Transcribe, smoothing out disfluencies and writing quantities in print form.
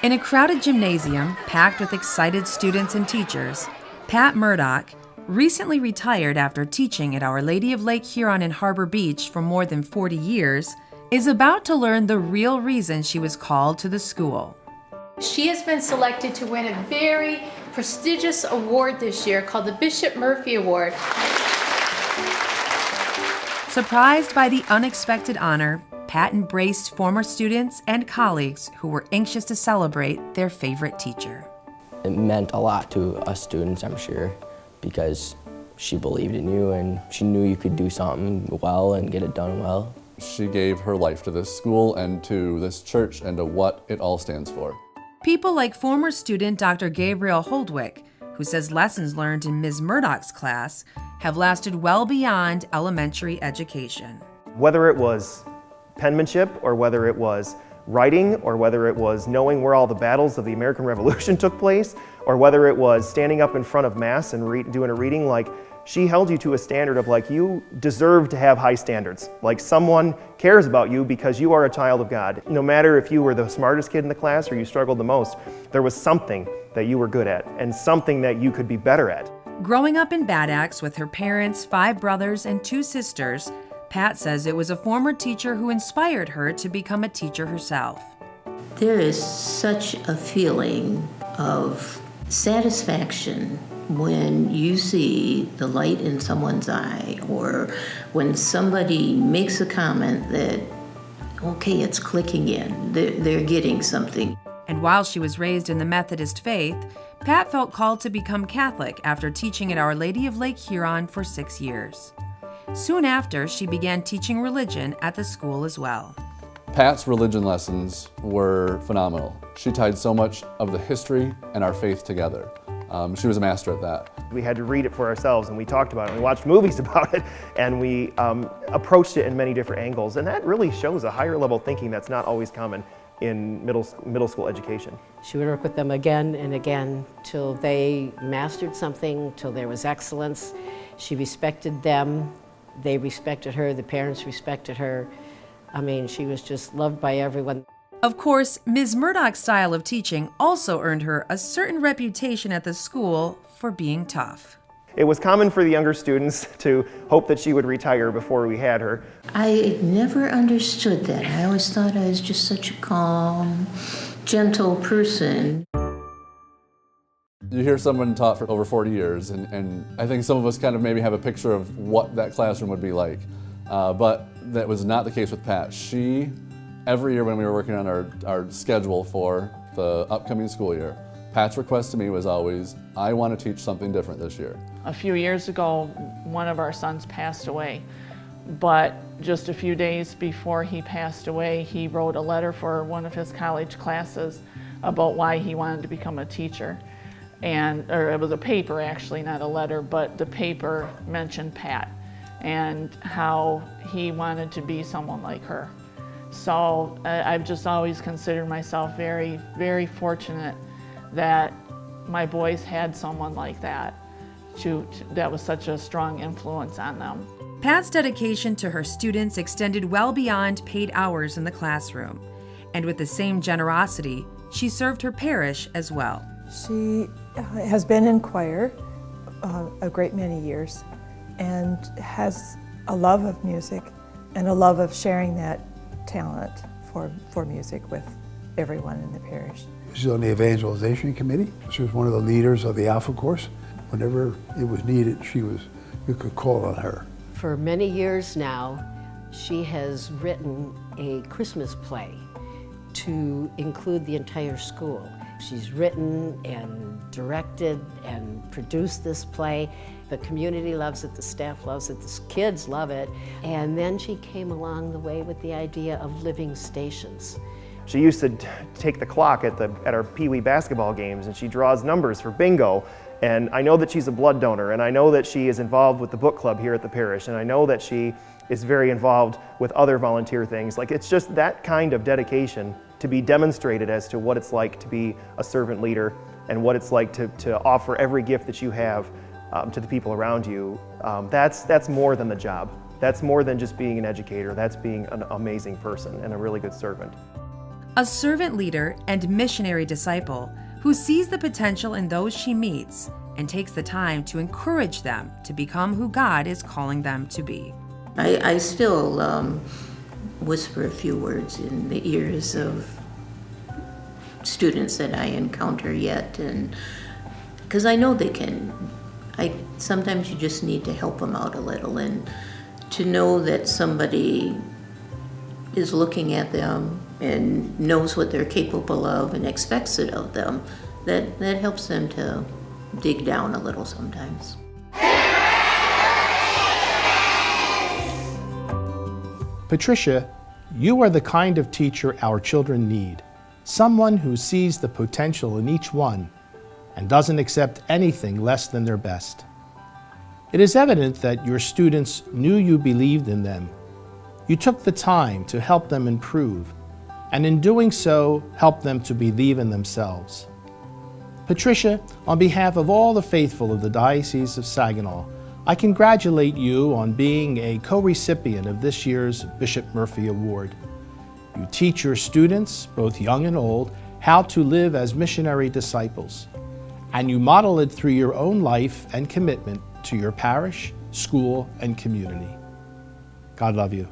In a crowded gymnasium packed with excited students and teachers, Pat Murdock, recently retired after teaching at Our Lady of Lake Huron in Harbor Beach for more than 40 years, is about to learn the real reason she was called to the school. She has been selected to win a very prestigious award this year called the Bishop Murphy Award. Surprised by the unexpected honor, Pat embraced former students and colleagues who were anxious to celebrate their favorite teacher. It meant a lot to us students, I'm sure, because she believed in you and she knew you could do something well and get it done well. She gave her life to this school and to this church and to what it all stands for. People like former student Dr. Gabriel Holdwick, who says lessons learned in Ms. Murdock's class have lasted well beyond elementary education. Whether it was penmanship or whether it was writing or whether it was knowing where all the battles of the American Revolution took place or whether it was standing up in front of Mass and doing a reading, like, she held you to a standard of, like, you deserve to have high standards. Like, someone cares about you because you are a child of God. No matter if you were the smartest kid in the class or you struggled the most, there was something that you were good at and something that you could be better at. Growing up in Bad Axe with her parents, 5 brothers, and 2 sisters, Pat says it was a former teacher who inspired her to become a teacher herself. There is such a feeling of satisfaction when you see the light in someone's eye, or when somebody makes a comment that, okay, it's clicking in, they're getting something. And while she was raised in the Methodist faith, Pat felt called to become Catholic after teaching at Our Lady of Lake Huron for 6 years. Soon after, she began teaching religion at the school as well. Pat's religion lessons were phenomenal. She tied so much of the history and our faith together. She was a master at that. We had to read it for ourselves, and we talked about it, and we watched movies about it, and we approached it in many different angles, and that really shows a higher level thinking that's not always common in middle school education. She would work with them again and again till they mastered something, till there was excellence. She respected them, they respected her, the parents respected her. I mean, she was just loved by everyone. Of course, Ms. Murdock's style of teaching also earned her a certain reputation at the school for being tough. It was common for the younger students to hope that she would retire before we had her. I never understood that. I always thought I was just such a calm, gentle person. You hear someone taught for over 40 years, and I think some of us kind of maybe have a picture of what that classroom would be like, but that was not the case with Pat. She, every year when we were working on our schedule for the upcoming school year, Pat's request to me was always, I want to teach something different this year. A few years ago, one of our sons passed away, but just a few days before he passed away, he wrote a letter for one of his college classes about why he wanted to become a teacher. Or it was a paper actually, not a letter, but the paper mentioned Pat and how he wanted to be someone like her. So I've just always considered myself very, very fortunate that my boys had someone like that, that was such a strong influence on them. Pat's dedication to her students extended well beyond paid hours in the classroom, and with the same generosity, she served her parish as well. She has been in choir a great many years and has a love of music and a love of sharing that talent for music with everyone in the parish. She's on the evangelization committee. She was one of the leaders of the Alpha course. Whenever it was needed, you could call on her. For many years now, she has written a Christmas play to include the entire school. She's written and directed and produced this play. The community loves it, the staff loves it, the kids love it. And then she came along the way with the idea of living stations. She used to take the clock at our Pee Wee basketball games, and she draws numbers for bingo. And I know that she's a blood donor, and I know that she is involved with the book club here at the parish, and I know that she is very involved with other volunteer things. Like, it's just that kind of dedication to be demonstrated as to what it's like to be a servant leader and what it's like to offer every gift that you have to the people around you. That's more than the job. That's more than just being an educator. That's being an amazing person and a really good servant. a servant leader and missionary disciple who sees the potential in those she meets and takes the time to encourage them to become who God is calling them to be. I still whisper a few words in the ears of students that I encounter yet, and because I know they can. Sometimes you just need to help them out a little, and to know that somebody is looking at them and knows what they're capable of and expects it of them, that helps them to dig down a little sometimes. Patricia, you are the kind of teacher our children need. Someone who sees the potential in each one and doesn't accept anything less than their best. It is evident that your students knew you believed in them. You took the time to help them improve, and in doing so, helped them to believe in themselves. Patricia, on behalf of all the faithful of the Diocese of Saginaw, I congratulate you on being a co-recipient of this year's Bishop Murphy Award. You teach your students, both young and old, how to live as missionary disciples, and you model it through your own life and commitment to your parish, school, and community. God love you.